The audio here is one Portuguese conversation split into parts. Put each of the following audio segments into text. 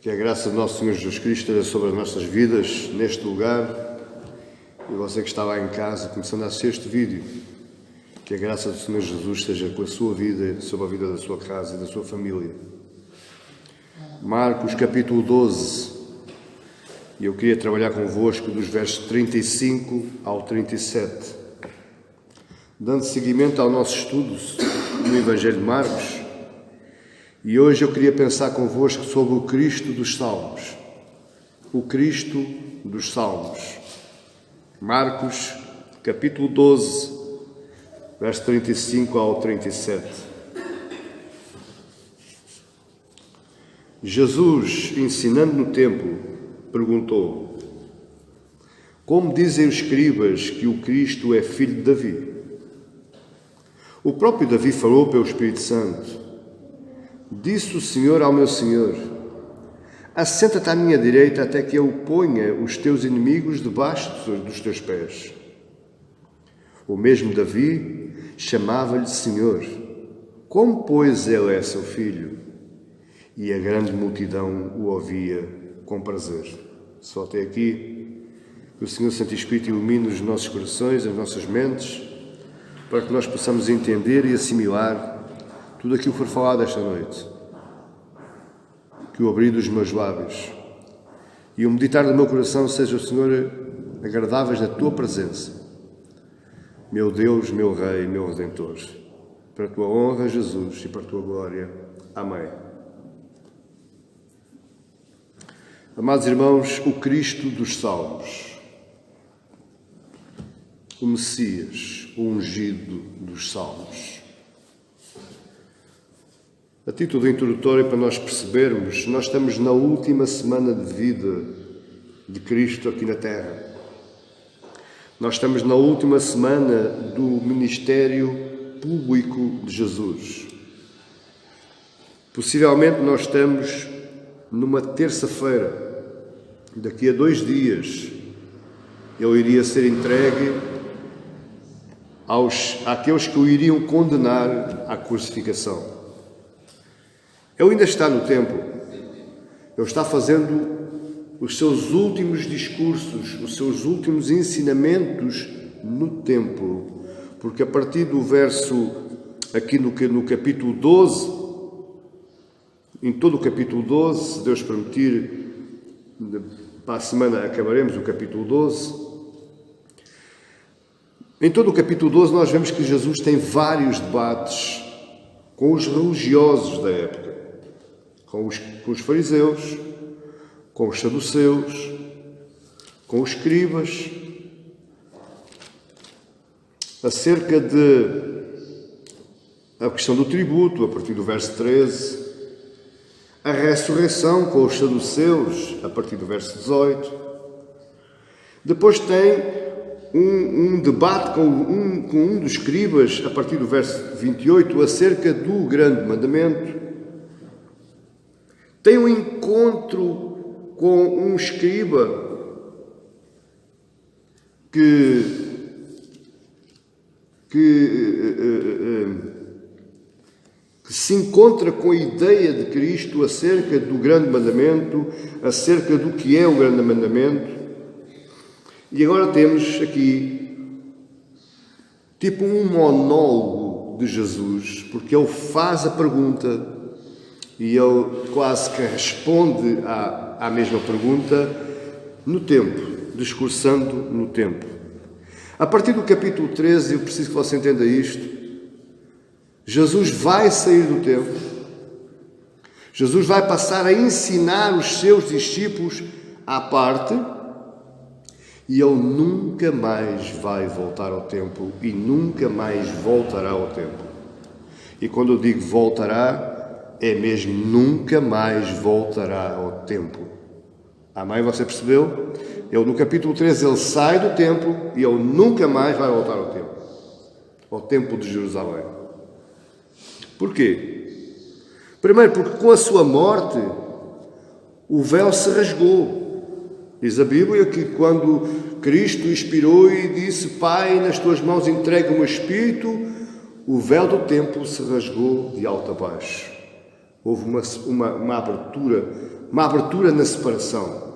Que a graça do nosso Senhor Jesus Cristo esteja sobre as nossas vidas, neste lugar, e você que está lá em casa, começando a assistir este vídeo, que a graça do Senhor Jesus esteja com a sua vida, sobre a vida da sua casa e da sua família. Marcos capítulo 12, e eu queria trabalhar convosco dos versos 35 ao 37. Dando seguimento ao nosso estudo no Evangelho de Marcos, e hoje eu queria pensar convosco sobre o Cristo dos Salmos. O Cristo dos Salmos. Marcos, capítulo 12, verso 35 ao 37. Jesus, ensinando no templo, perguntou: como dizem os escribas que o Cristo é filho de Davi? O próprio Davi falou pelo Espírito Santo: disse o Senhor ao meu Senhor: assenta-te à minha direita até que eu ponha os teus inimigos debaixo dos teus pés. O mesmo Davi chamava-lhe Senhor. Como, pois, ele é seu filho? E a grande multidão o ouvia com prazer. Só até aqui, que o Senhor Santo Espírito ilumine os nossos corações, as nossas mentes, para que nós possamos entender e assimilar tudo aquilo que for falado esta noite. Que o abrir dos meus lábios e o meditar do meu coração seja, o Senhor, agradáveis na Tua presença. Meu Deus, meu Rei, meu Redentor. Para a Tua honra, Jesus, e para a Tua glória. Amém. Amados irmãos, o Cristo dos Salmos. O Messias, o ungido dos Salmos. A título introdutório, para nós percebermos, nós estamos na última semana de vida de Cristo aqui na Terra. Nós estamos na última semana do ministério público de Jesus. Possivelmente nós estamos numa terça-feira. Daqui a 2 dias, ele iria ser entregue àqueles que o iriam condenar à crucificação. Ele ainda está no templo. Ele está fazendo os seus últimos discursos, os seus últimos ensinamentos no templo. Porque a partir do verso, aqui no capítulo 12, em todo o capítulo 12, se Deus permitir, para a semana acabaremos o capítulo 12. Em todo o capítulo 12 nós vemos que Jesus tem vários debates com os religiosos da época. Com os fariseus, com os saduceus, com os escribas, acerca da questão do tributo, a partir do verso 13, a ressurreição com os saduceus, a partir do verso 18. Depois tem um debate com um dos escribas, a partir do verso 28, acerca do grande mandamento. Tem um encontro com um escriba que se encontra com a ideia de Cristo acerca do grande mandamento, acerca do que é o grande mandamento. E agora temos aqui tipo um monólogo de Jesus, porque ele faz a pergunta e ele quase que responde à mesma pergunta no tempo, discursando no tempo. A partir do capítulo 13, eu preciso que você entenda isto. Jesus vai sair do templo. Jesus vai passar a ensinar os seus discípulos à parte e ele nunca mais vai voltar ao templo e nunca mais voltará ao templo. E quando eu digo voltará, é mesmo nunca mais voltará ao templo. Amém? Você percebeu? Ele, no capítulo 13, ele sai do templo e ele nunca mais vai voltar ao templo de Jerusalém. Porquê? Primeiro, porque com a sua morte o véu se rasgou. Diz a Bíblia que quando Cristo expirou e disse: Pai, nas tuas mãos entrego o meu espírito, o véu do templo se rasgou de alto a baixo. Houve uma abertura uma abertura na separação.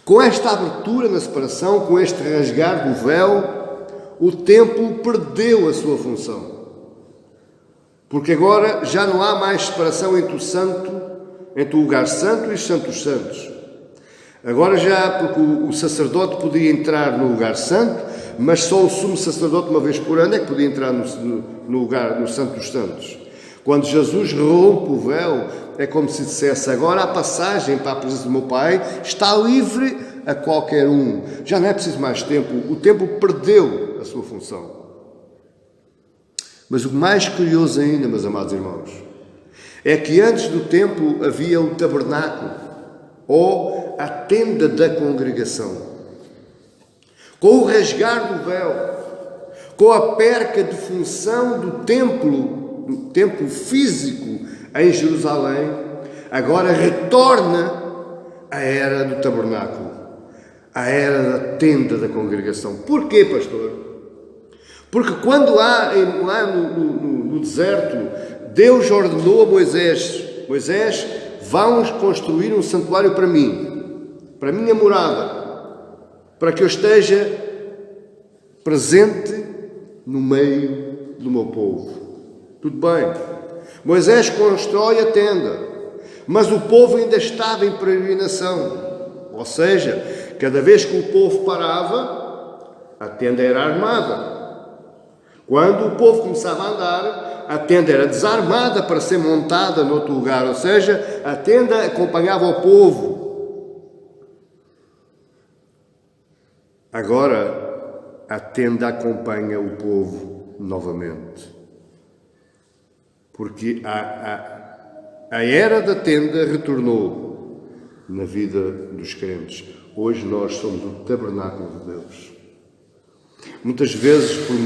Com esta abertura na separação, com este rasgar do véu, o templo perdeu a sua função. Porque agora já não há mais separação entre o lugar santo e os santos santos. Agora já, porque o sacerdote podia entrar no lugar santo, mas só o sumo sacerdote uma vez por ano é que podia entrar no lugar, no santo dos santos. Quando Jesus rompe o véu, é como se dissesse, agora a passagem para a presença do meu Pai está livre a qualquer um. Já não é preciso mais tempo, o templo perdeu a sua função. Mas o mais curioso ainda, meus amados irmãos, é que antes do templo havia o tabernáculo, ou a tenda da congregação. Com o rasgar do véu, com a perca de função do templo físico em Jerusalém, agora retorna a era do tabernáculo, a era da tenda da congregação. Porquê, pastor? Porque quando lá no deserto, Deus ordenou a Moisés, vamos construir um santuário para mim, para a minha morada, para que eu esteja presente no meio do meu povo. Tudo bem. Moisés constrói a tenda, mas o povo ainda estava em peregrinação. Ou seja, cada vez que o povo parava, a tenda era armada. Quando o povo começava a andar, a tenda era desarmada para ser montada noutro lugar. Ou seja, a tenda acompanhava o povo. Agora, a tenda acompanha o povo novamente. Porque a era da tenda retornou na vida dos crentes. Hoje nós somos o tabernáculo de Deus. Muitas vezes, por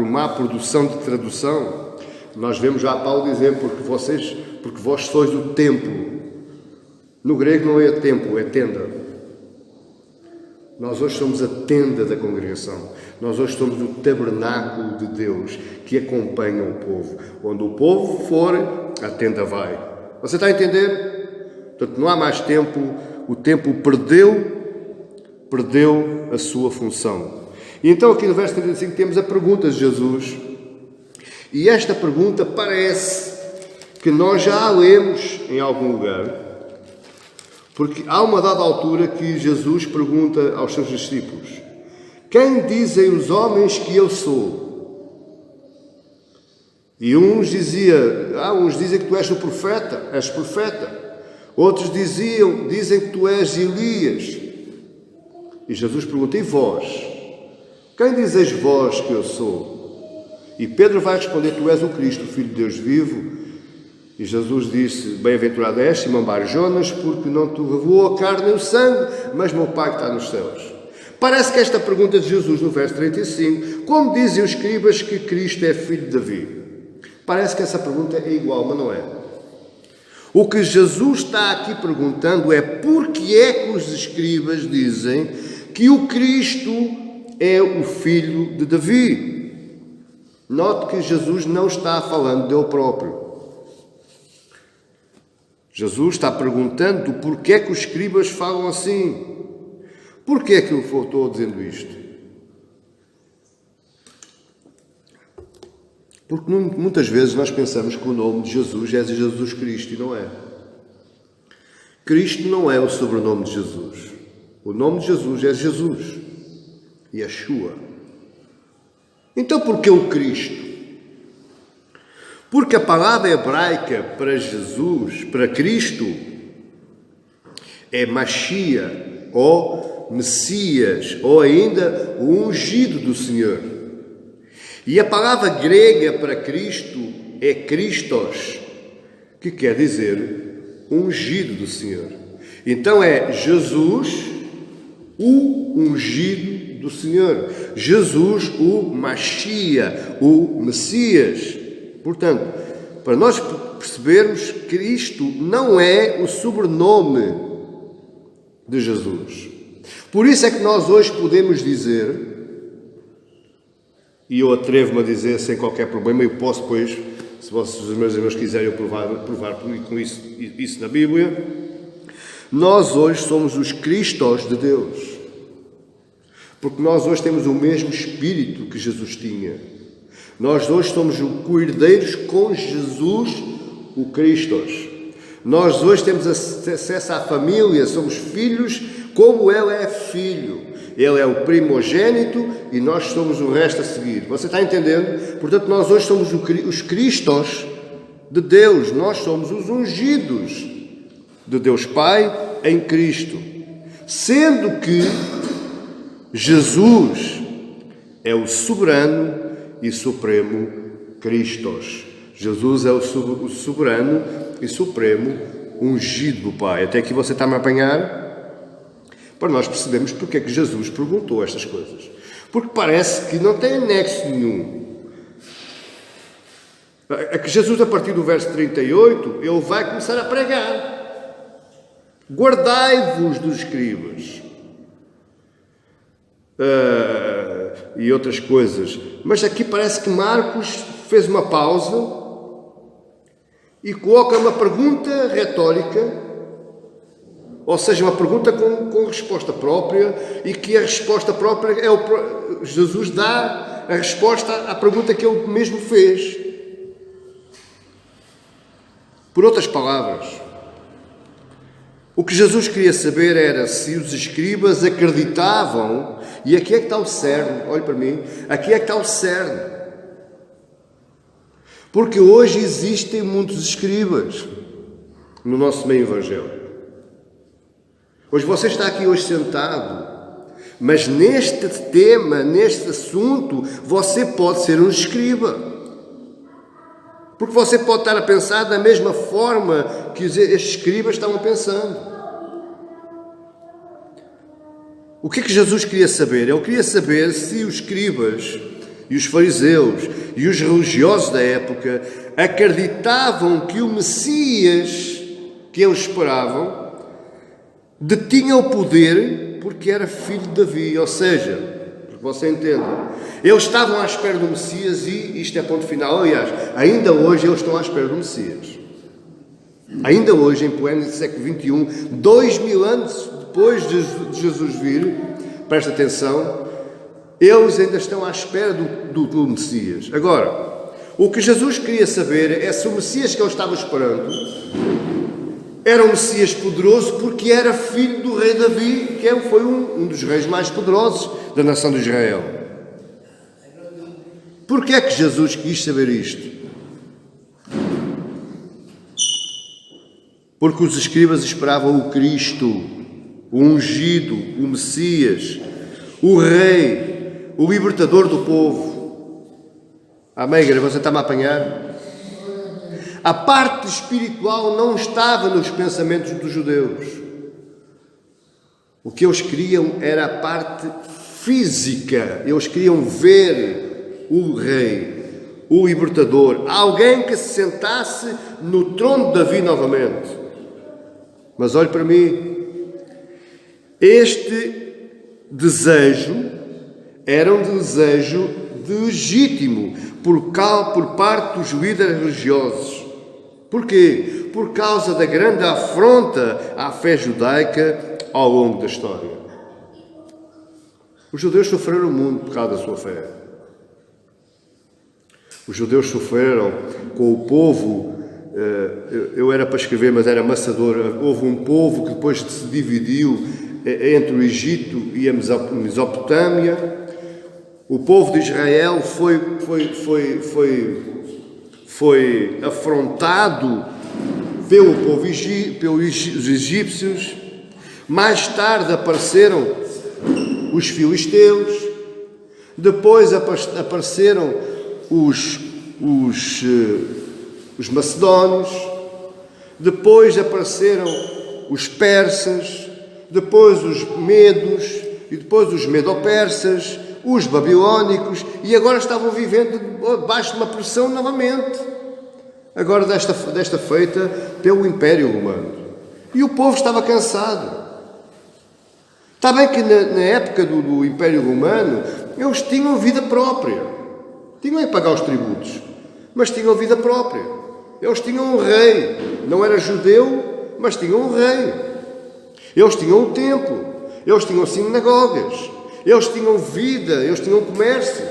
má produção de tradução, nós vemos já Paulo dizer, porque vós sois o templo. No grego não é templo, é tenda. Nós hoje somos a tenda da congregação. Nós hoje somos o tabernáculo de Deus que acompanha o povo. Onde o povo for, a tenda vai. Você está a entender? Portanto, não há mais templo. O templo perdeu a sua função. E então aqui no verso 35 temos a pergunta de Jesus. E esta pergunta parece que nós já a lemos em algum lugar. Porque há uma dada altura que Jesus pergunta aos seus discípulos: quem dizem os homens que eu sou? E uns dizem que tu és o profeta, és profeta. Outros dizem que tu és Elias. E Jesus pergunta: e vós? Quem dizeis vós que eu sou? E Pedro vai responder: tu és o Cristo, o Filho de Deus vivo. E Jesus disse: bem-aventurado és, Simão Bar-Jonas, porque não te revelou a carne e o sangue, mas meu Pai que está nos céus. Parece que esta pergunta de Jesus no verso 35, como dizem os escribas que Cristo é filho de Davi? Parece que essa pergunta é igual, mas não é. O que Jesus está aqui perguntando é porque é que os escribas dizem que o Cristo é o filho de Davi. Note que Jesus não está falando dele próprio. Jesus está perguntando porquê é que os escribas falam assim. Porquê é que eu estou dizendo isto? Porque muitas vezes nós pensamos que o nome de Jesus é Jesus Cristo e não é. Cristo não é o sobrenome de Jesus. O nome de Jesus é Jesus. Yeshua. Então porquê o Cristo? Porque a palavra hebraica para Jesus, para Cristo, é Machia, ou Messias, ou ainda o ungido do Senhor. E a palavra grega para Cristo é Christos, que quer dizer ungido do Senhor. Então é Jesus, o ungido do Senhor. Jesus, o Machia, o Messias. Portanto, para nós percebermos, Cristo não é o sobrenome de Jesus. Por isso é que nós hoje podemos dizer, e eu atrevo-me a dizer sem qualquer problema, eu posso depois se os meus irmãos quiserem provar com isso na Bíblia. Nós hoje somos os Cristos de Deus, porque nós hoje temos o mesmo Espírito que Jesus tinha. Nós hoje somos co-herdeiros com Jesus, o Cristos. Nós hoje temos acesso à família, somos filhos como Ele é filho. Ele é o primogênito e nós somos o resto a seguir. Você está entendendo? Portanto, nós hoje somos os Cristos de Deus. Nós somos os ungidos de Deus Pai em Cristo. Sendo que Jesus é o soberano e supremo Cristos. Jesus é o soberano e supremo ungido do Pai. Até aqui você está-me a apanhar? Para nós percebermos porque é que Jesus perguntou estas coisas. Porque parece que não tem anexo nenhum. É que Jesus, a partir do verso 38, ele vai começar a pregar. Guardai-vos dos escribas. E outras coisas. Mas aqui parece que Marcos fez uma pausa e coloca uma pergunta retórica, ou seja, uma pergunta com resposta própria, e que a resposta própria Jesus dá a resposta à pergunta que ele mesmo fez. Por outras palavras, o que Jesus queria saber era se os escribas acreditavam, e aqui é que está o cerne, olhe para mim, aqui é que está o cerne. Porque hoje existem muitos escribas no nosso meio evangélico. Hoje você está aqui hoje sentado, mas neste tema, neste assunto, você pode ser um escriba. Porque você pode estar a pensar da mesma forma que estes escribas estavam pensando. O que é que Jesus queria saber? Ele queria saber se os escribas e os fariseus e os religiosos da época acreditavam que o Messias que eles esperavam detinha o poder porque era filho de Davi, ou seja, porque você entende, eles estavam à espera do Messias e isto é ponto final. Aliás, ainda hoje eles estão à espera do Messias. Ainda hoje, em pleno século XXI, 2000 anos depois de Jesus vir, presta atenção, eles ainda estão à espera do Messias. Agora, o que Jesus queria saber é se o Messias que ele estava esperando era um Messias poderoso, porque era filho do rei Davi, que foi um dos reis mais poderosos da nação de Israel. Porquê é que Jesus quis saber isto? Porque os escribas esperavam o Cristo, o ungido, o Messias, o rei, o libertador do povo. Amém, igreja? Você está-me a apanhar? A parte espiritual não estava nos pensamentos dos judeus. O que eles queriam era a parte física. Eles queriam ver o rei, o libertador, alguém que se sentasse no trono de Davi novamente. Mas olhe para mim, este desejo era um desejo legítimo por parte dos líderes religiosos. Porquê? Por causa da grande afronta à fé judaica ao longo da história. Os judeus sofreram muito por causa da sua fé. Os judeus sofreram com o povo, eu era para escrever, mas era amassador. Houve um povo que depois se dividiu entre o Egito e a Mesopotâmia. O povo de Israel foi afrontado pelos egípcios. Mais tarde apareceram os filisteus. Depois apareceram os macedónios. Depois apareceram os persas. Depois os medos. E depois os medo-persas. Os babilónicos. E agora estavam vivendo debaixo de uma pressão novamente. Agora desta feita pelo Império Romano. E o povo estava cansado. Está bem que na época do Império Romano eles tinham vida própria. Tinham que pagar os tributos. mas tinham vida própria. Eles tinham um rei. Não era judeu, mas tinham um rei. Eles tinham um templo. Eles tinham sinagogas. Eles tinham vida. Eles tinham comércio.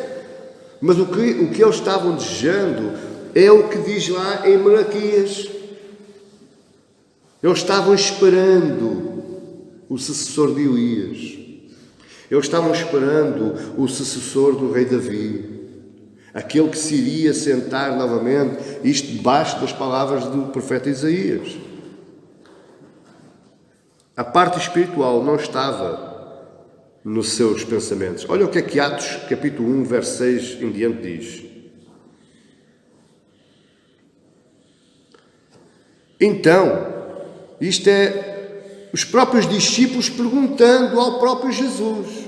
Mas o que eles estavam desejando é o que diz lá em Malaquias. Eles estavam esperando o sucessor de Elias. Eles estavam esperando o sucessor do rei Davi. Aquele que se iria sentar novamente, isto debaixo das palavras do profeta Isaías. A parte espiritual não estava nos seus pensamentos. Olha o que Atos, capítulo 1, verso 6 em diante diz. Então, isto é os próprios discípulos perguntando ao próprio Jesus.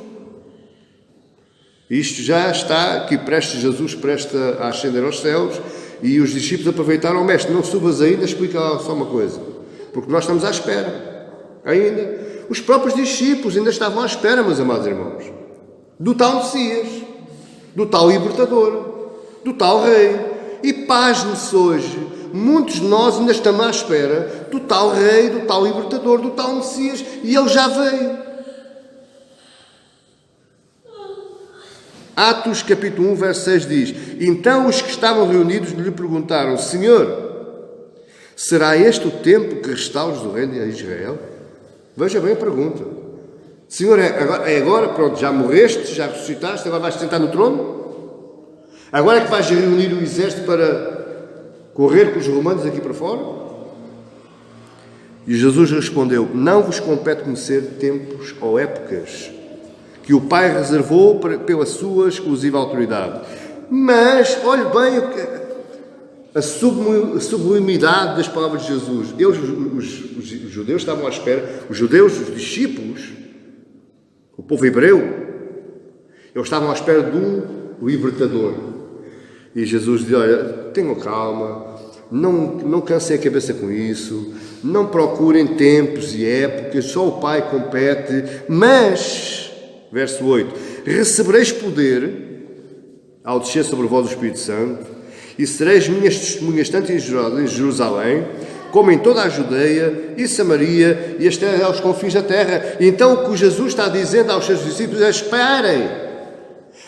Isto já está aqui Jesus presta a ascender aos céus e os discípulos aproveitaram: mestre, não subas ainda, explica lá só uma coisa, porque nós estamos à espera ainda. Os próprios discípulos ainda estavam à espera, meus amados irmãos, do tal Messias, do tal libertador, do tal rei. E pasme-se hoje, muitos de nós ainda estamos à espera do tal rei, do tal libertador, do tal Messias, e ele já veio. Atos capítulo 1, verso 6 diz: então os que estavam reunidos lhe perguntaram: Senhor, será este o tempo que restauras o reino de Israel? Veja bem a pergunta. Senhor, é agora, pronto, já morreste, já ressuscitaste, agora vais sentar no trono? Agora é que vais reunir o exército para correr com os romanos aqui para fora? E Jesus respondeu: não vos compete conhecer tempos ou épocas que o Pai reservou pela sua exclusiva autoridade. Mas, olhe bem a sublimidade das palavras de Jesus. Eles, os judeus estavam à espera, os judeus, os discípulos, o povo hebreu, eles estavam à espera de um libertador. E Jesus diz: olha, tenham calma, não cansem a cabeça com isso, não procurem tempos e épocas, só o Pai compete, mas, verso 8, recebereis poder ao descer sobre vós o Espírito Santo, e sereis minhas testemunhas tanto em Jerusalém, como em toda a Judeia e Samaria e até aos confins da terra. E então o que Jesus está dizendo aos seus discípulos é: esperem.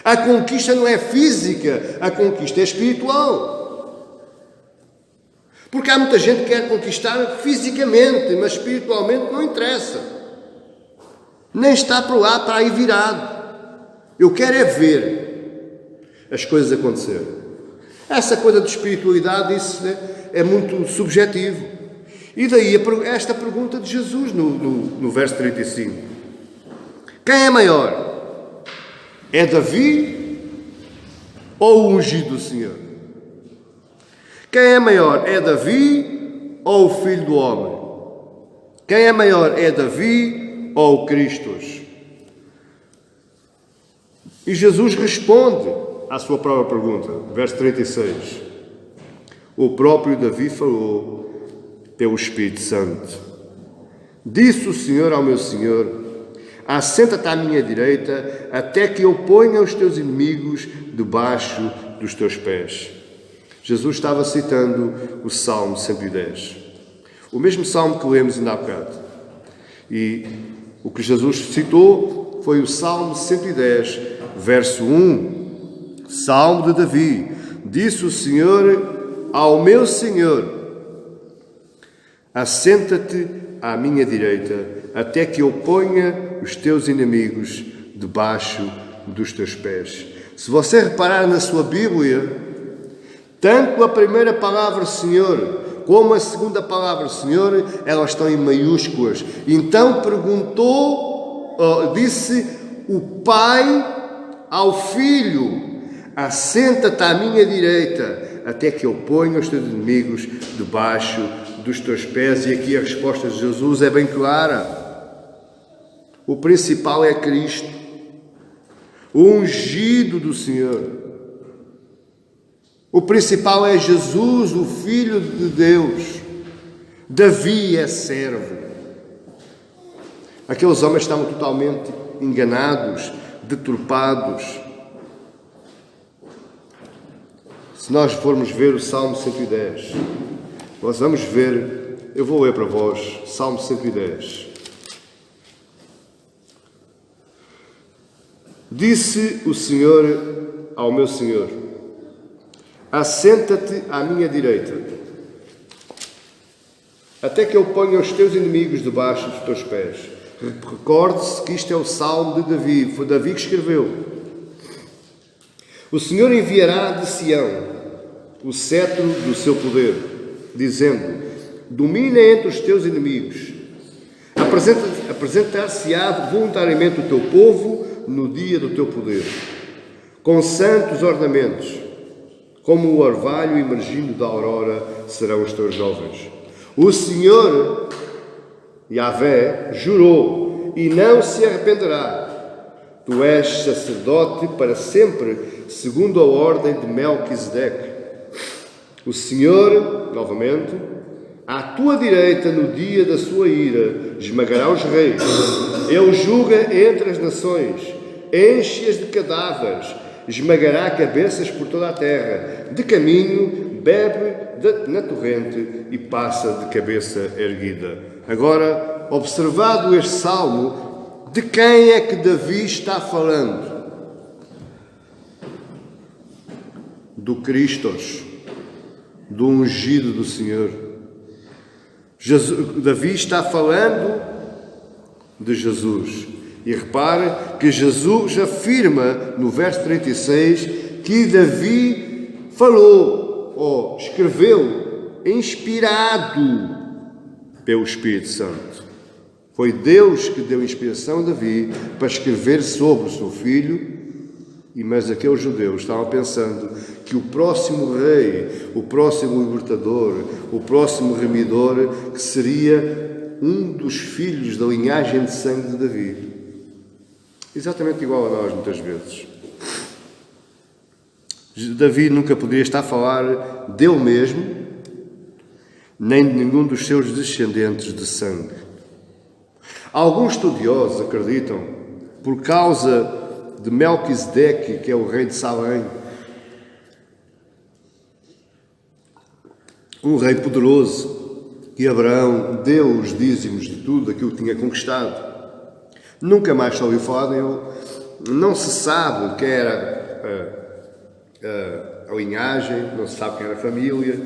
A conquista não é física, a conquista é espiritual. Porque há muita gente que quer conquistar fisicamente, mas espiritualmente não interessa. Nem está por lá para aí virado. Eu quero é ver as coisas acontecerem. Essa coisa de espiritualidade, isso é muito subjetivo. E daí esta pergunta de Jesus no verso 35. Quem é maior? É Davi ou o ungido do Senhor? Quem é maior? É Davi ou o Filho do Homem? Quem é maior? É Davi ou o Cristo? E Jesus responde à sua própria pergunta, verso 36. O próprio Davi falou pelo Espírito Santo. Disse o Senhor ao meu Senhor: assenta-te à minha direita, até que eu ponha os teus inimigos debaixo dos teus pés. Jesus estava citando o Salmo 110. O mesmo Salmo que lemos ainda há bocado. E o que Jesus citou foi o Salmo 110, verso 1. Salmo de Davi. Disse o Senhor ao meu Senhor: assenta-te à minha direita, até que eu ponha os teus inimigos debaixo dos teus pés. Se você reparar na sua Bíblia, tanto a primeira palavra Senhor como a segunda palavra Senhor, elas estão em maiúsculas. Então disse o Pai ao Filho: assenta-te à minha direita, até que eu ponha os teus inimigos debaixo dos teus pés. E aqui a resposta de Jesus é bem clara. O principal é Cristo, o ungido do Senhor. O principal é Jesus, o Filho de Deus. Davi é servo. Aqueles homens estavam totalmente enganados, deturpados. Se nós formos ver o Salmo 110, nós vamos ver, eu vou ler para vós, Salmo 110. Disse o Senhor ao meu Senhor: assenta-te à minha direita, até que eu ponha os teus inimigos debaixo dos teus pés. Recorde-se que isto é o Salmo de Davi, foi Davi que escreveu. O Senhor enviará de Sião o cetro do seu poder, dizendo: domina entre os teus inimigos. Apresentar-se-á voluntariamente o teu povo no dia do teu poder, com santos ornamentos, como o orvalho emergindo da aurora serão os teus jovens. O Senhor, Yahvé, jurou e não se arrependerá. Tu és sacerdote para sempre, segundo a ordem de Melquisedeque. O Senhor, novamente, à tua direita no dia da sua ira, esmagará os reis. Ele julga entre as nações, enche-as de cadáveres, esmagará cabeças por toda a terra. De caminho, bebe na torrente e passa de cabeça erguida. Agora, observado este salmo, de quem é que Davi está falando? Do Cristos, do ungido do Senhor. Davi está falando de Jesus. E repare que Jesus afirma no verso 36 que Davi falou ou escreveu inspirado pelo Espírito Santo. Foi Deus que deu inspiração a Davi para escrever sobre o seu filho, mas aqueles judeus estavam pensando que o próximo rei, o próximo libertador, o próximo remidor, que seria um dos filhos da linhagem de sangue de Davi. Exatamente igual a nós, muitas vezes. Davi nunca poderia estar a falar dele mesmo, nem de nenhum dos seus descendentes de sangue. Alguns estudiosos acreditam, por causa de Melquisedeque, que é o rei de Salém, um rei poderoso, que Abraão deu os dízimos de tudo aquilo que tinha conquistado. Nunca mais se ouviu falar dele, não se sabe quem era a linhagem, não se sabe quem era a família,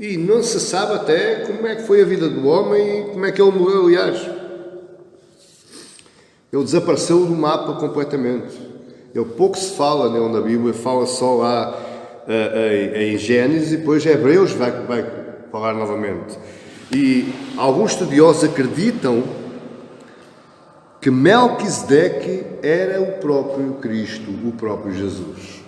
e não se sabe até como é que foi a vida do homem e como é que ele morreu, aliás. Ele desapareceu do mapa completamente. Ele pouco se fala nele na Bíblia, fala só lá em Gênesis e depois Hebreus vai falar novamente. E alguns estudiosos acreditam que Melquisedeque era o próprio Cristo, o próprio Jesus.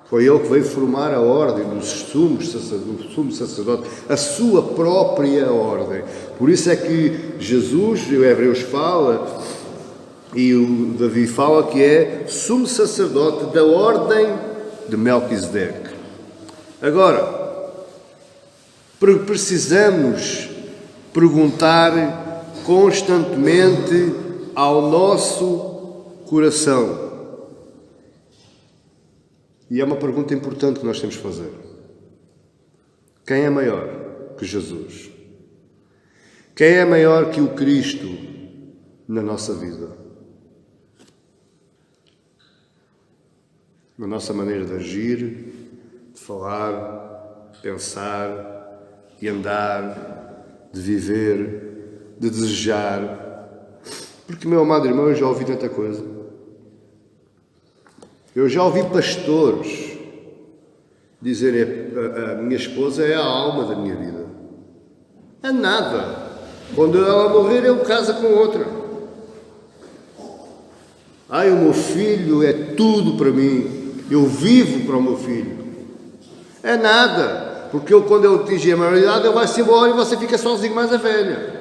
Foi ele que veio formar a ordem do sumo sacerdote, a sua própria ordem. Por isso é que Jesus, o Hebreus fala, e o Davi fala que é sumo sacerdote da ordem de Melquisedeque. Agora, precisamos perguntar constantemente ao nosso coração. E é uma pergunta importante que nós temos que fazer. Quem é maior que Jesus? Quem é maior que o Cristo na nossa vida? Na nossa maneira de agir, de falar, de pensar, de andar, de viver, de desejar. Porque, meu amado irmão, eu já ouvi tanta coisa. Eu já ouvi pastores dizerem: a minha esposa é a alma da minha vida. É nada. Quando ela morrer, eu caso com outra. Ai, o meu filho é tudo para mim. Eu vivo para o meu filho. É nada. Porque quando ele atingir a maioridade, ele vai-se embora e você fica sozinho mais a velha.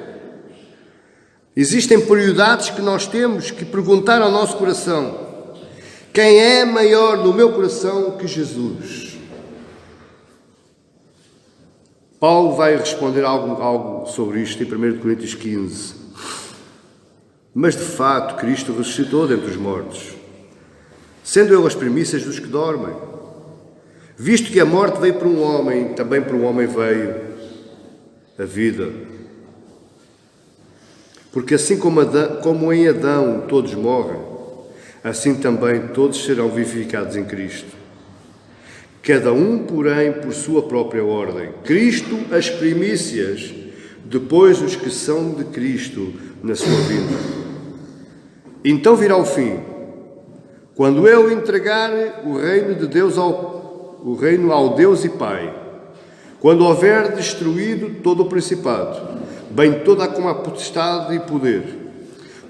Existem prioridades que nós temos que perguntar ao nosso coração. Quem é maior no meu coração que Jesus? Paulo vai responder algo sobre isto em 1 Coríntios 15. Mas de fato Cristo ressuscitou dentre os mortos, sendo ele as primícias dos que dormem. Visto que a morte veio para um homem, também para um homem veio a vida. Porque assim como em Adão todos morrem, assim também todos serão vivificados em Cristo. Cada um, porém, por sua própria ordem. Cristo as primícias, depois os que são de Cristo na sua vida. Então virá o fim, quando Ele entregar o reino de Deus ao Deus e Pai, quando houver destruído todo o principado, bem toda a potestade e poder,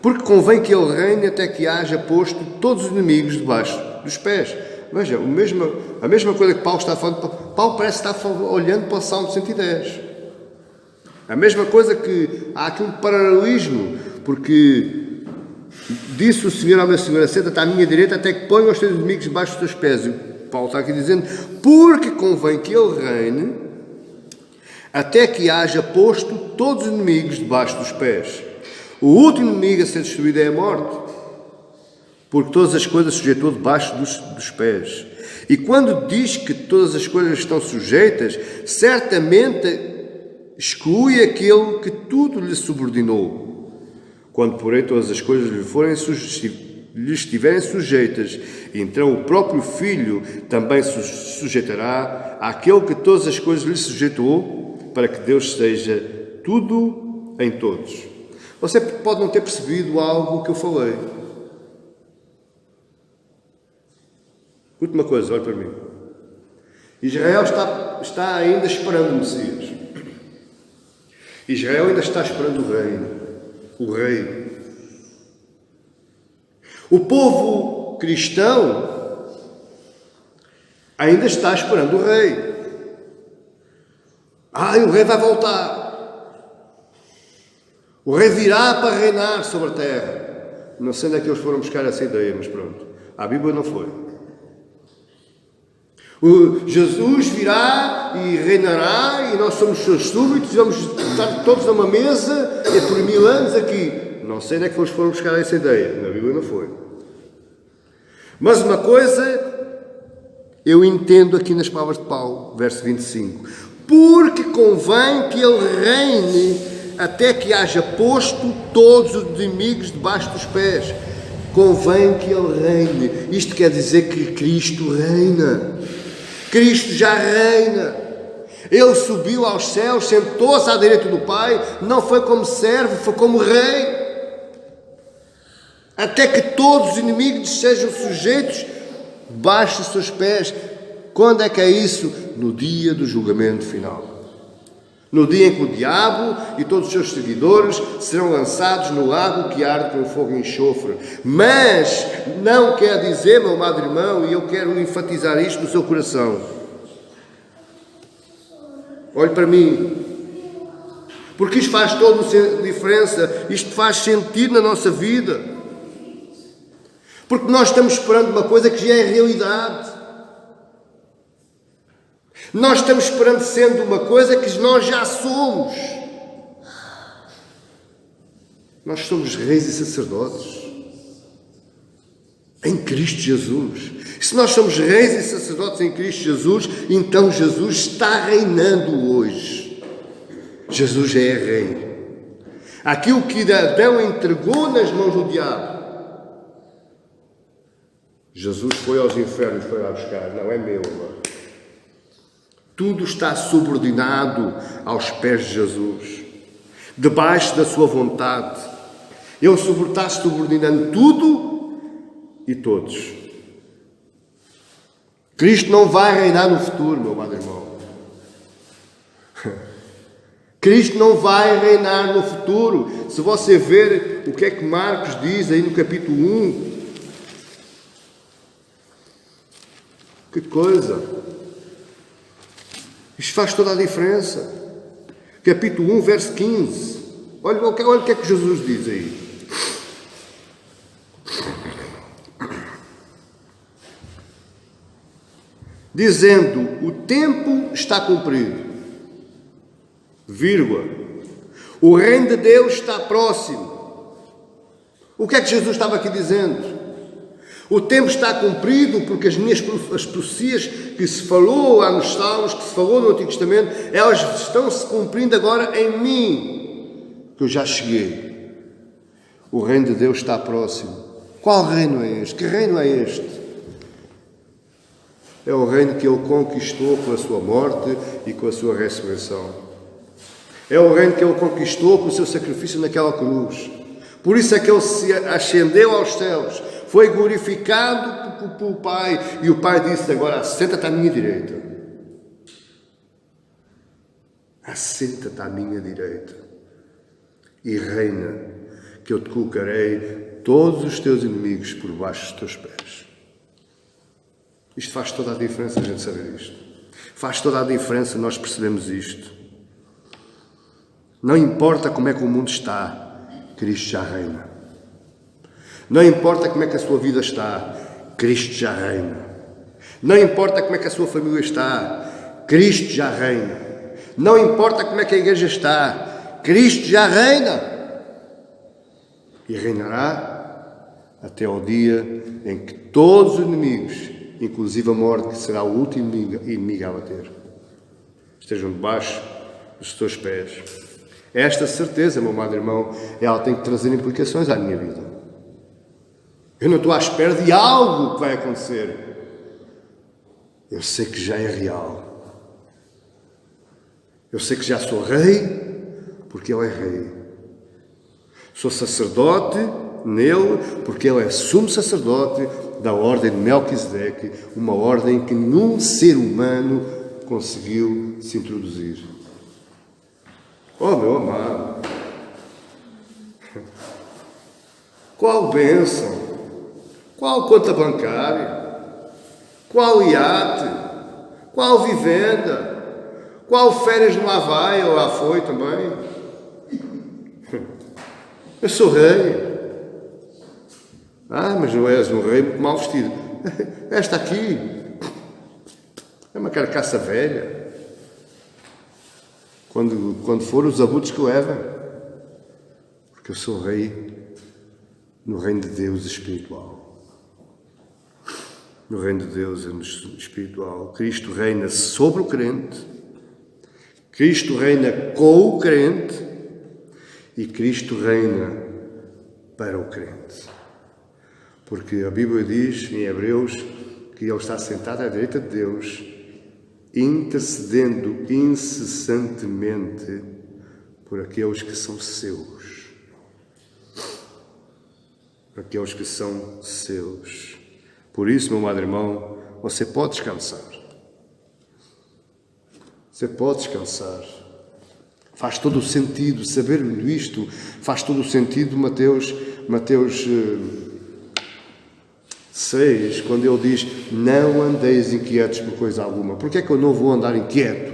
porque convém que Ele reine até que haja posto todos os inimigos debaixo dos pés. Veja, a mesma coisa que Paulo está falando, Paulo parece estar olhando para o Salmo 110. A mesma coisa que há aqui um paralelismo, porque disse o Senhor ao meu Senhor, assenta-te à minha direita até que ponha os teus inimigos debaixo dos teus pés. E Paulo está aqui dizendo, porque convém que Ele reine até que haja posto todos os inimigos debaixo dos pés. O último inimigo a ser destruído é a morte, porque todas as coisas sujeitou debaixo dos pés. E quando diz que todas as coisas estão sujeitas, certamente exclui aquele que tudo lhe subordinou. Quando, porém, todas as coisas lhe estiverem sujeitas, então o próprio Filho também se sujeitará àquele que todas as coisas lhe sujeitou, para que Deus seja tudo em todos. Você pode não ter percebido algo que eu falei. Última coisa, olhe para mim. Israel está ainda esperando o Messias. Israel ainda está esperando o reino, o rei. O povo cristão ainda está esperando o rei. O rei vai voltar. O rei virá para reinar sobre a terra. Não sei onde é que eles foram buscar essa ideia, mas pronto. A Bíblia não foi. Jesus virá e reinará e nós somos seus súbditos, vamos estar todos numa mesa e por 1000 anos aqui. Não sei onde é que eles foram buscar essa ideia. Na Bíblia não foi. Mas uma coisa eu entendo aqui nas palavras de Paulo, verso 25. Porque convém que ele reine até que haja posto todos os inimigos debaixo dos pés. Convém que ele reine. Isto quer dizer que Cristo reina. Cristo já reina. Ele subiu aos céus, sentou-se à direita do Pai, não foi como servo, foi como rei. Até que todos os inimigos sejam sujeitos debaixo dos seus pés. Quando é que é isso? No dia do julgamento final. No dia em que o diabo e todos os seus seguidores serão lançados no lago que arde com fogo e enxofre. Mas não quer dizer, meu amado irmão, e eu quero enfatizar isto no seu coração. Olhe para mim. Porque isto faz toda a diferença. Isto faz sentido na nossa vida. Porque nós estamos esperando uma coisa que já é realidade. Nós estamos esperando sendo uma coisa que nós já somos. Nós somos reis e sacerdotes em Cristo Jesus. E se nós somos reis e sacerdotes em Cristo Jesus, então Jesus está reinando hoje. Jesus já é rei. Aquilo que Adão entregou nas mãos do diabo, Jesus foi aos infernos para lá buscar. Não é meu agora. Tudo está subordinado aos pés de Jesus, debaixo da sua vontade. Ele está subordinando tudo e todos. Cristo não vai reinar no futuro, meu amado irmão. Cristo não vai reinar no futuro. Se você ver o que é que Marcos diz aí no capítulo 1, que coisa! Isto faz toda a diferença. Capítulo 1, verso 15. Olha o que é que Jesus diz aí. Dizendo, o tempo está cumprido. Vírgula. O reino de Deus está próximo. O que é que Jesus estava aqui dizendo? O tempo está cumprido porque as profecias que se falou lá nos Salmos, que se falou no Antigo Testamento, elas estão se cumprindo agora em mim, que eu já cheguei. O reino de Deus está próximo. Qual reino é este? Que reino é este? É o reino que Ele conquistou com a sua morte e com a sua ressurreição. É o reino que Ele conquistou com o seu sacrifício naquela cruz. Por isso é que Ele se ascendeu aos céus, foi glorificado pelo Pai, e o Pai disse: agora assenta-te à minha direita. Assenta-te à minha direita e reina, que eu te colocarei todos os teus inimigos por baixo dos teus pés. Isto faz toda a diferença, a gente saber isto. Faz toda a diferença nós percebemos isto. Não importa como é que o mundo está, Cristo já reina. Não importa como é que a sua vida está, Cristo já reina. Não importa como é que a sua família está, Cristo já reina. Não importa como é que a igreja está, Cristo já reina. E reinará até ao dia em que todos os inimigos, inclusive a morte, que será o último inimigo a bater, estejam debaixo dos teus pés. Esta certeza, meu amado irmão, ela tem que trazer implicações à minha vida. Eu não estou à espera de algo que vai acontecer. Eu sei que já é real. Eu sei que já sou rei, porque Ele é rei. Sou sacerdote nele, porque Ele é sumo sacerdote da ordem de Melquisedeque, uma ordem que nenhum ser humano conseguiu se introduzir. Oh, meu amado! Qual bênção! Qual conta bancária? Qual iate? Qual vivenda? Qual férias no Havaí, ou lá foi também? Eu sou rei. Ah, mas não és um rei muito mal vestido. Esta aqui é uma carcaça velha. Quando for os abutres que leva. Porque eu sou rei no reino de Deus espiritual. No reino de Deus espiritual. Cristo reina sobre o crente. Cristo reina com o crente. E Cristo reina para o crente. Porque a Bíblia diz em Hebreus que Ele está sentado à direita de Deus, intercedendo incessantemente por aqueles que são seus. Por aqueles que são seus. Por isso, meu amado irmão, você pode descansar. Você pode descansar. Faz todo o sentido saber isto. Faz todo o sentido Mateus 6, quando ele diz: não andeis inquietos por coisa alguma. Porquê é que eu não vou andar inquieto?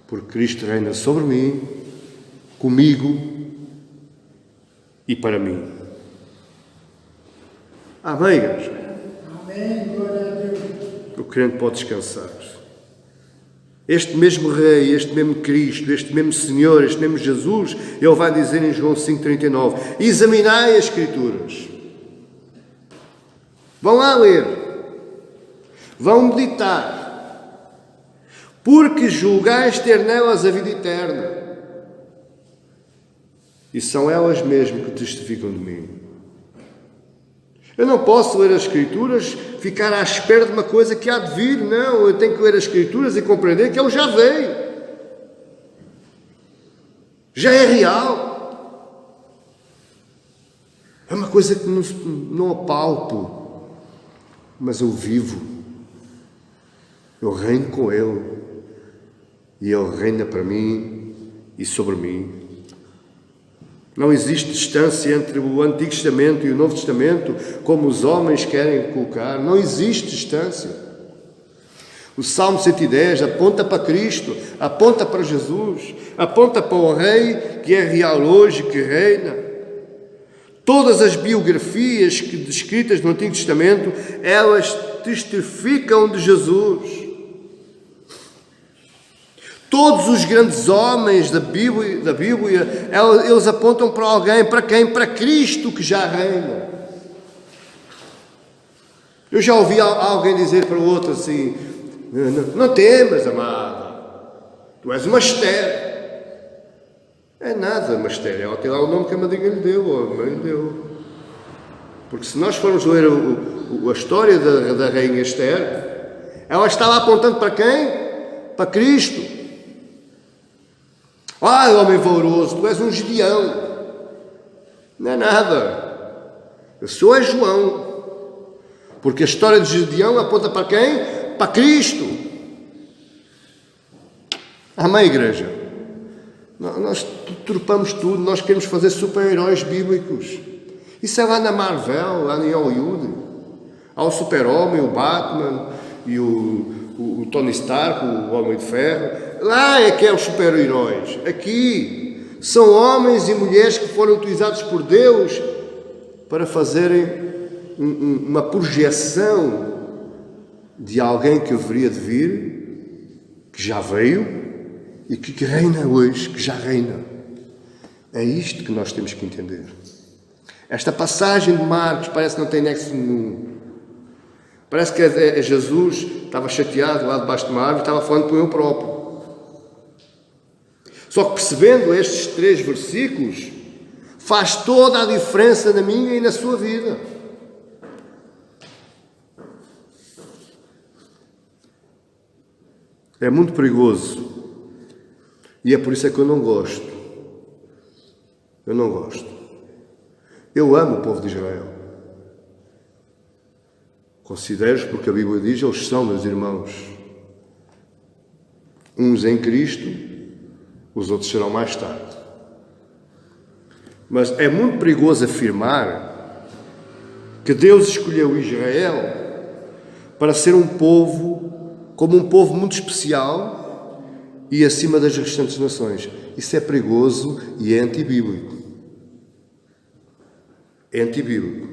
Porque Cristo reina sobre mim, comigo e para mim. Amém, igreja? Amém, glória a Deus. O crente pode descansar. Este mesmo Rei, este mesmo Cristo, este mesmo Senhor, este mesmo Jesus, Ele vai dizer em João 5,39: examinai as Escrituras. Vão lá ler. Vão meditar. Porque julgais ter nelas a vida eterna. E são elas mesmo que testificam de mim. Eu não posso ler as Escrituras, ficar à espera de uma coisa que há de vir. Não, eu tenho que ler as Escrituras e compreender que Ele já veio. Já é real. É uma coisa que não apalpo. Mas eu vivo. Eu reino com Ele. E Ele reina para mim e sobre mim. Não existe distância entre o Antigo Testamento e o Novo Testamento, como os homens querem colocar. Não existe distância. O Salmo 110 aponta para Cristo, aponta para Jesus, aponta para o Rei que é real hoje, que reina. Todas as biografias descritas no Antigo Testamento, elas testificam de Jesus. Todos os grandes homens da Bíblia, eles apontam para alguém, para quem? Para Cristo, que já reina. Eu já ouvi alguém dizer para o outro assim: não temas, amada, tu és uma Esther. É nada uma Esther, ela tem lá o nome que a madrinha lhe deu, ou a mãe lhe deu. Porque se nós formos ler a história da rainha Esther, ela estava apontando para quem? Para Cristo. Homem valoroso, tu és um Gideão. Não é nada. Eu sou João. Porque a história de Gideão aponta para quem? Para Cristo. Amém, igreja? Nós turpamos tudo, nós queremos fazer super-heróis bíblicos. Isso é lá na Marvel, lá em Hollywood. Há o Super-Homem, o Batman e o Tony Stark, o Homem de Ferro. Lá é que é os super-heróis. Aqui são homens e mulheres que foram utilizados por Deus para fazerem uma projeção de alguém que haveria de vir, que já veio e que reina hoje, que já reina. É isto que nós temos que entender. Esta passagem de Marcos parece que não tem nexo nenhum. Parece que Jesus estava chateado lá debaixo de uma árvore e estava falando com ele próprio. Só que percebendo estes 3 versículos, faz toda a diferença na minha e na sua vida. É muito perigoso. E é por isso que eu não gosto. Eu não gosto. Eu amo o povo de Israel. Considero-os porque a Bíblia diz, eles são meus irmãos. Uns em Cristo, os outros serão mais tarde. Mas é muito perigoso afirmar que Deus escolheu Israel para ser um povo, como um povo muito especial e acima das restantes nações. Isso é perigoso e é antibíblico. É antibíblico.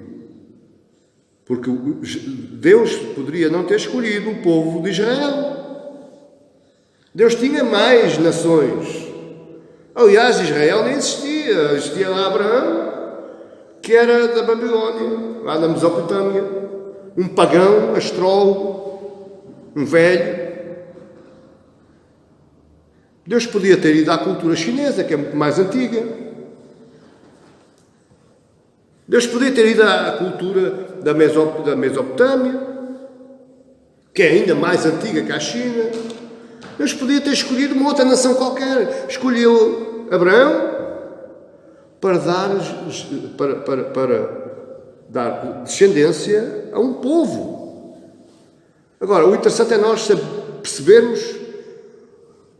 Porque Deus poderia não ter escolhido o povo de Israel. Deus tinha mais nações. Aliás, Israel nem existia. Existia lá Abraão, que era da Babilónia, lá na Mesopotâmia. Um pagão, astrólogo, um velho. Deus podia ter ido à cultura chinesa, que é muito mais antiga. Deus podia ter ido à cultura da Mesopotâmia, que é ainda mais antiga que a China. Deus podia ter escolhido uma outra nação qualquer. Escolheu Abraão para dar descendência a um povo. Agora, o interessante é nós percebermos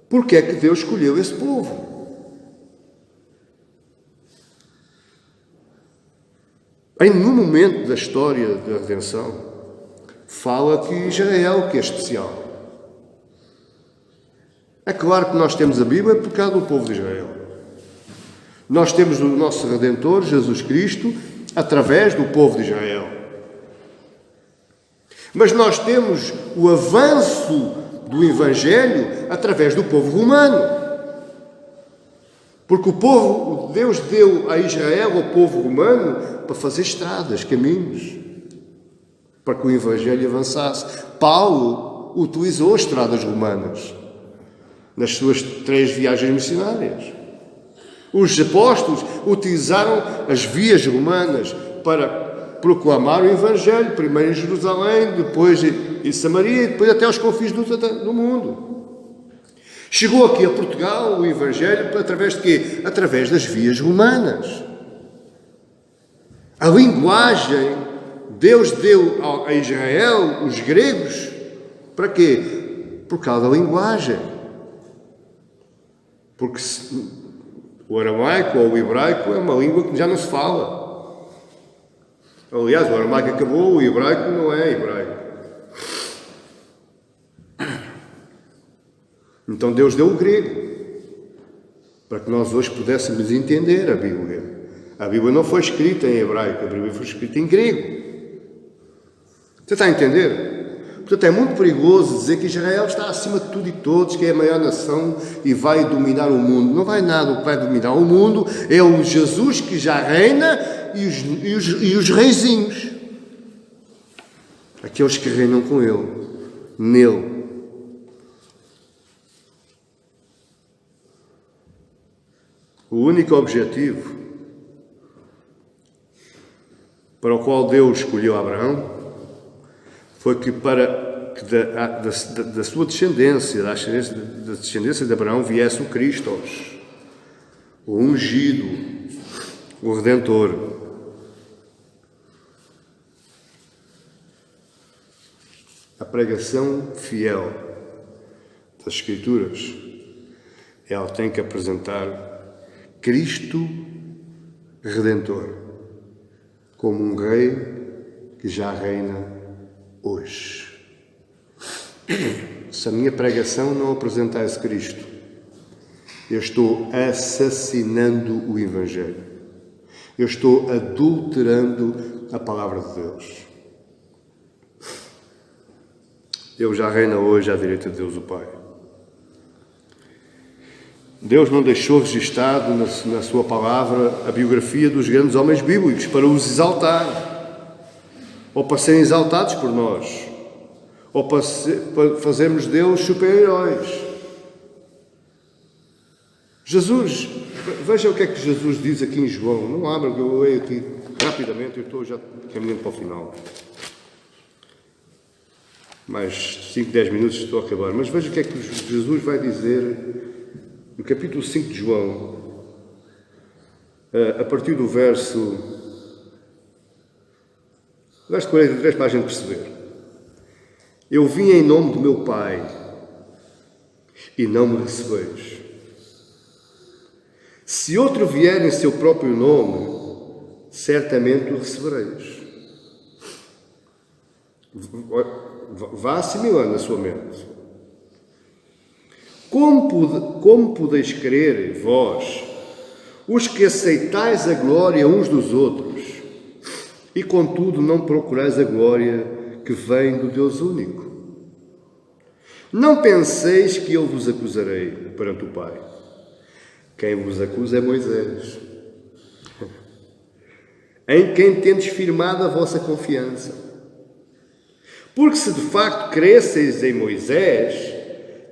porque é que Deus escolheu esse povo. Em nenhum momento da história da redenção fala que Israel que é especial. É claro que nós temos a Bíblia por causa do povo de Israel. Nós temos o nosso Redentor, Jesus Cristo, através do povo de Israel. Mas nós temos o avanço do Evangelho através do povo romano. Porque Deus deu a Israel, ao povo romano, para fazer estradas, caminhos, para que o Evangelho avançasse. Paulo utilizou as estradas romanas nas suas 3 viagens missionárias. Os apóstolos utilizaram as vias romanas para proclamar o Evangelho, primeiro em Jerusalém, depois em Samaria e depois até aos confins do mundo. Chegou aqui a Portugal o Evangelho através de quê? Através das vias romanas. A linguagem, Deus deu a Israel, os gregos, para quê? Por causa da linguagem. Porque o aramaico ou o hebraico é uma língua que já não se fala. Aliás, o aramaico acabou, o hebraico não é hebraico. Então Deus deu o grego, para que nós hoje pudéssemos entender a Bíblia. A Bíblia não foi escrita em hebraico, a Bíblia foi escrita em grego. Você está a entender? Portanto, é muito perigoso dizer que Israel está acima de tudo e todos, que é a maior nação e vai dominar o mundo. Não vai nada, o que vai dominar o mundo é o Jesus que já reina e os reizinhos. aqueles que reinam com Ele, nele. O único objetivo para o qual Deus escolheu Abraão foi que da sua descendência, da descendência de Abraão, viesse o Cristo, o ungido, o Redentor. A pregação fiel das Escrituras, ela tem que apresentar Cristo Redentor como um Rei que já reina hoje. Se a minha pregação não apresentar esse Cristo, eu estou assassinando o Evangelho. Eu estou adulterando a palavra de Deus. Deus já reina hoje à direita de Deus o Pai. Deus não deixou registado na sua palavra a biografia dos grandes homens bíblicos para os exaltar, ou para serem exaltados por nós, ou para fazermos deles super-heróis. Jesus, veja o que é que Jesus diz aqui em João. Não abra, que eu leio aqui rapidamente, eu estou já caminhando para o final. Mais 5, 10 minutos estou a acabar. Mas veja o que é que Jesus vai dizer no capítulo 5 de João, a partir do verso 43, para a gente perceber. Eu vim em nome do meu Pai e não me recebeis. Se outro vier em seu próprio nome, certamente o recebereis. Vá assimilando na sua mente. Como podeis crer, vós, os que aceitais a glória uns dos outros, e contudo não procurais a glória que vem do Deus único? Não penseis que eu vos acusarei perante o Pai. Quem vos acusa é Moisés, em quem tendes firmado a vossa confiança. Porque se de facto cresceis em Moisés,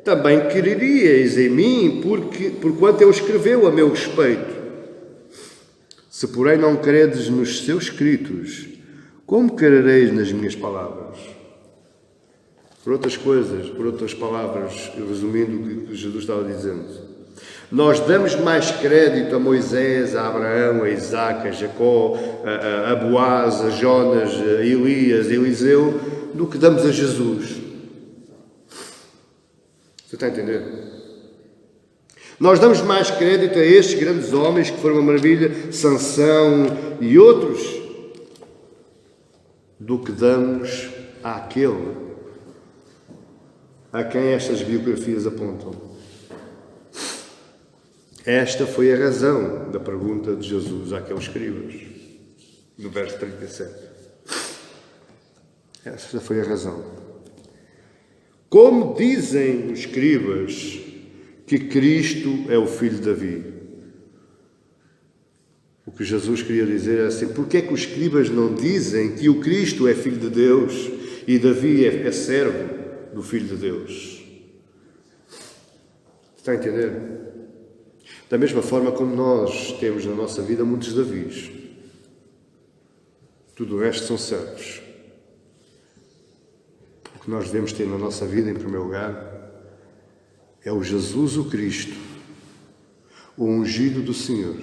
também creríeis em mim, porquanto ele escreveu a meu respeito. Se, porém, não credes nos seus escritos, como crereis nas minhas palavras? Por outras palavras, resumindo o que Jesus estava dizendo, nós damos mais crédito a Moisés, a Abraão, a Isaac, a Jacó, a Boaz, a Jonas, a Elias, a Eliseu, do que damos a Jesus. Você está a entender? Nós damos mais crédito a estes grandes homens que foram uma maravilha, Sansão e outros, do que damos àquele a quem estas biografias apontam. Esta foi a razão da pergunta de Jesus àqueles escribas, no verso 37. Esta foi a razão. Como dizem os escribas que Cristo é o filho de Davi? O que Jesus queria dizer é assim: porque é que os escribas não dizem que o Cristo é filho de Deus e Davi é servo do filho de Deus? Está a entender? Da mesma forma como nós temos na nossa vida muitos Davis. Tudo o resto são servos. O que nós devemos ter na nossa vida, em primeiro lugar, é o Jesus o Cristo, o ungido do Senhor,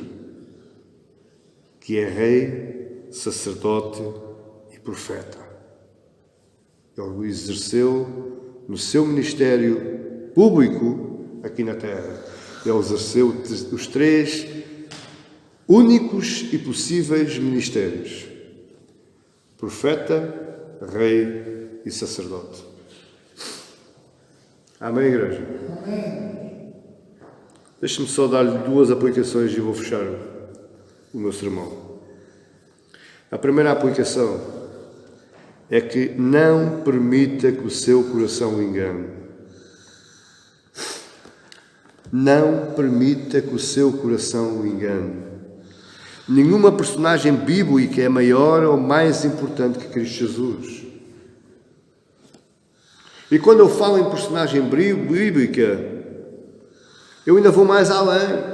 que é Rei, sacerdote e profeta. Ele o exerceu no seu ministério público aqui na terra. Ele exerceu os 3 únicos e possíveis ministérios: profeta, rei e sacerdote. Amém, igreja? Amém. Deixe-me só dar-lhe 2 aplicações e vou fechar o meu sermão. A primeira aplicação é que não permita que o seu coração o engane. Não permita que o seu coração o engane. Nenhuma personagem bíblica é maior ou mais importante que Cristo Jesus. E quando eu falo em personagem bíblica, eu ainda vou mais além.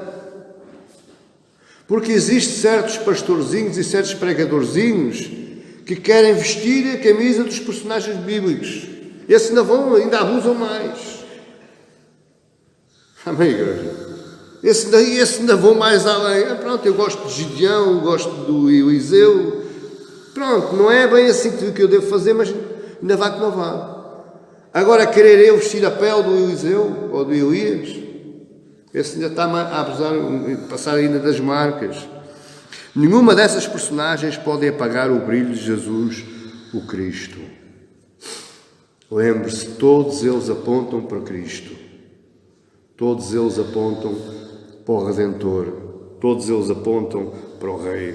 Porque existem certos pastorzinhos e certos pregadorzinhos que querem vestir a camisa dos personagens bíblicos. Esses ainda abusam mais. Amém, igreja? Esse ainda vão mais além. Pronto, eu gosto de Gideão, gosto do Eliseu. Pronto, não é bem assim que eu devo fazer, mas ainda vá que não vá. Agora, querer eu vestir a pele do Eliseu ou do Elias, esse ainda está a abusar, passar ainda das marcas. Nenhuma dessas personagens pode apagar o brilho de Jesus, o Cristo. Lembre-se, todos eles apontam para Cristo. Todos eles apontam para o Redentor. Todos eles apontam para o Rei.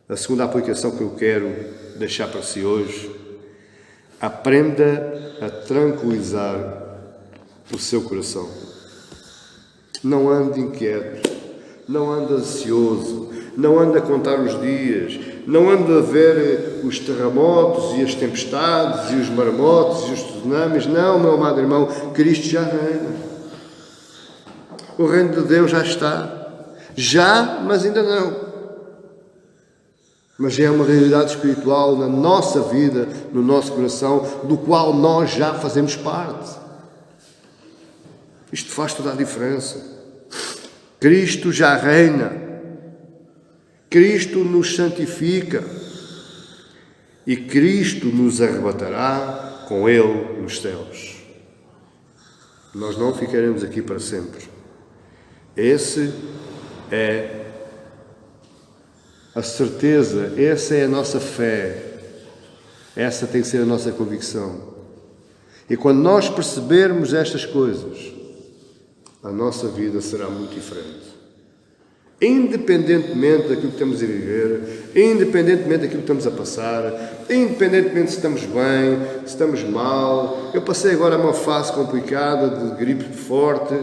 A segunda aplicação que eu quero deixar para si hoje: aprenda a tranquilizar o seu coração. Não ande inquieto, não ande ansioso, não ande a contar os dias, não ande a ver os terremotos e as tempestades e os marmotos e os tsunamis. Não, meu amado irmão, Cristo já reina. O reino de Deus já está. Já, mas ainda não. Mas é uma realidade espiritual na nossa vida, no nosso coração, do qual nós já fazemos parte. Isto faz toda a diferença. Cristo já reina. Cristo nos santifica. E Cristo nos arrebatará com Ele nos céus. Nós não ficaremos aqui para sempre. Esse é a certeza, essa é a nossa fé, essa tem que ser a nossa convicção. E quando nós percebermos estas coisas, a nossa vida será muito diferente. Independentemente daquilo que estamos a viver, independentemente daquilo que estamos a passar, independentemente se estamos bem, se estamos mal. Eu passei agora uma fase complicada de gripe forte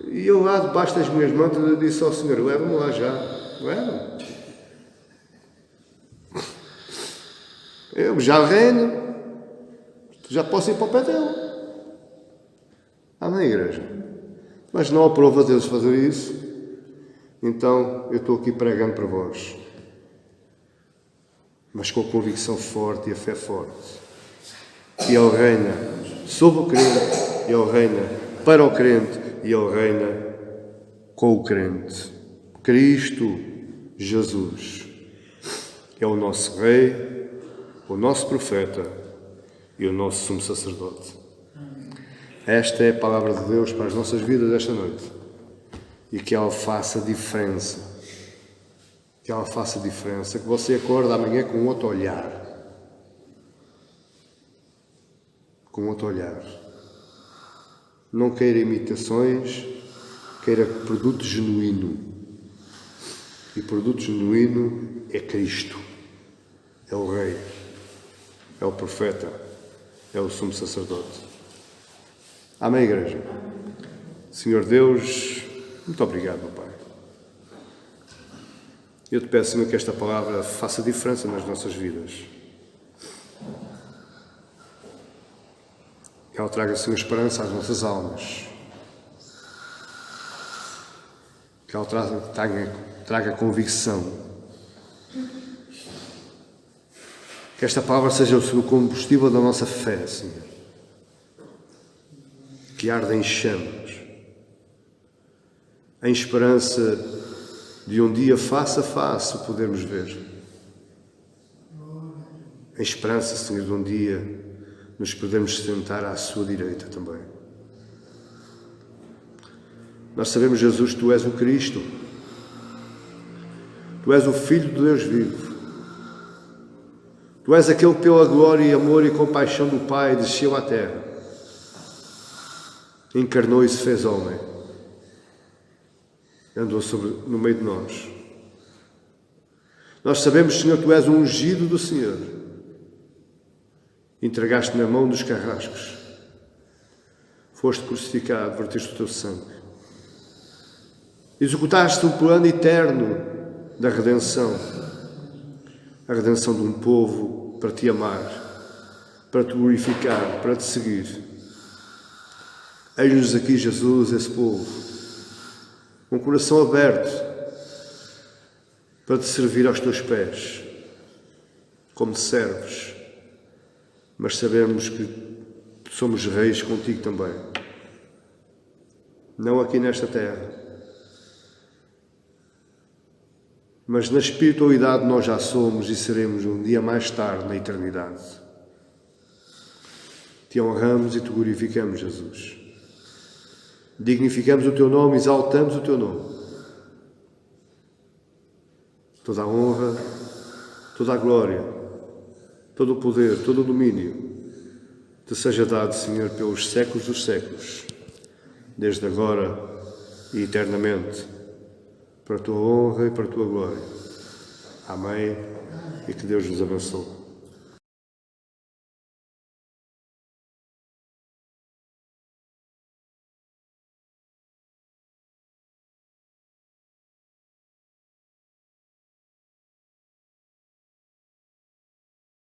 e eu lá debaixo das minhas mãos eu disse ao Senhor: leva-me lá já. Leva-me. Eu já reino, já posso ir para o pé dele. Amém, igreja? Mas não aprova Deus fazer isso, então eu estou aqui pregando para vós. Mas com a convicção forte e a fé forte. E Ele reina sobre o crente, Ele reina para o crente e Ele reina com o crente. Cristo Jesus é o nosso Rei, o nosso profeta e o nosso sumo sacerdote. Esta é a palavra de Deus para as nossas vidas esta noite. E que ela faça diferença. Que ela faça diferença. Que você acorde amanhã com outro olhar. Com outro olhar. Não queira imitações, queira produto genuíno. E produto genuíno é Cristo. É o Rei. É o profeta. É o sumo sacerdote. Amém, igreja? Senhor Deus, muito obrigado, meu Pai. Eu te peço, Senhor, que esta palavra faça diferença nas nossas vidas. Que ela traga, Senhor, esperança às nossas almas. Que ela traga convicção. Que esta palavra seja o combustível da nossa fé, Senhor. Que arde em chamas, em esperança de um dia face a face o podermos ver. Em esperança, Senhor, de um dia nos podermos sentar à sua direita também. Nós sabemos, Jesus, Tu és o Cristo. Tu és o Filho de Deus vivo. Tu és aquele que pela glória e amor e compaixão do Pai desceu à terra. Encarnou e se fez homem. Andou no meio de nós. Nós sabemos, Senhor, Tu és o ungido do Senhor. Entregaste na mão dos carrascos. Foste crucificado, vertiste o Teu sangue. Executaste o plano eterno da redenção. A redenção de um povo para Te amar, para te glorificar, para te seguir. Eis-nos aqui, Jesus, esse povo, com o coração aberto para te servir aos teus pés, como te serves, mas sabemos que somos reis contigo também. Não aqui nesta terra, mas na espiritualidade nós já somos e seremos um dia mais tarde na eternidade. Te honramos e te glorificamos, Jesus. Dignificamos o teu nome, exaltamos o teu nome. Toda a honra, toda a glória, todo o poder, todo o domínio te seja dado, Senhor, pelos séculos dos séculos, desde agora e eternamente, para a tua honra e para a tua glória. Amém. E que Deus nos abençoe.